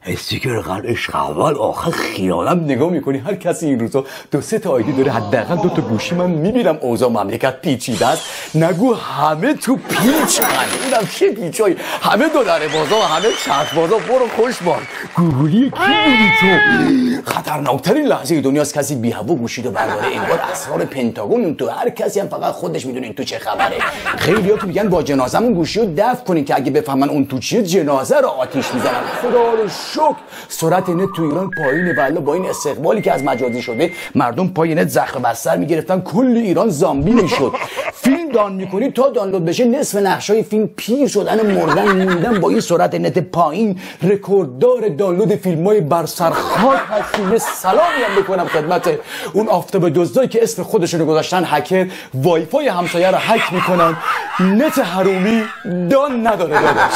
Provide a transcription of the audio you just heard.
استیکر عشق اول آخه خیالم نگاه میکنی هر کسی این روزا 2-3 تا آیدی داره، حداقل 2 تا گوشی. من میبینم اوضاع مملکت پیچیده است، نگو همه تو پیچ. اونم چه پیچایی، همه دلار بازا و همه چرخ بازا. برو خوش باش. گوگلی کی بودی تو؟ خطرناکترین لحظه دنیاست کسی بی هوا گوشی رو برداره. انگار اسرار پنتاگون تو، هر کسی هم فقط خودش میدونه این تو چه خبره. خیلی‌ها تو میگن با جنازمون گوشی رو دفن کنین که اگه بفهمن اون تو چیه جنازه رو آتیش میزنن. خدا رو شکر سرعت نت تو ایران پایینه، والله با این استقبالی که از مجازی شده مردم پای نت زخم بستر میگرفتن، کل ایران زامبی میشد. فیلم دان میکنی تا دانلود بشه نصف نقشای فیلم پیر شدن مردن موندن. با این سرعت نت پایین رکورددار دانلود فیلمای بر سر خاک هستیم. سلامی هم بکنم خدمت اون آفتاب دزدایی که اسم خودشونو گذاشتن هکر، وای فای همسایه رو هک میکنن. نت حرومی دان نداره داداش.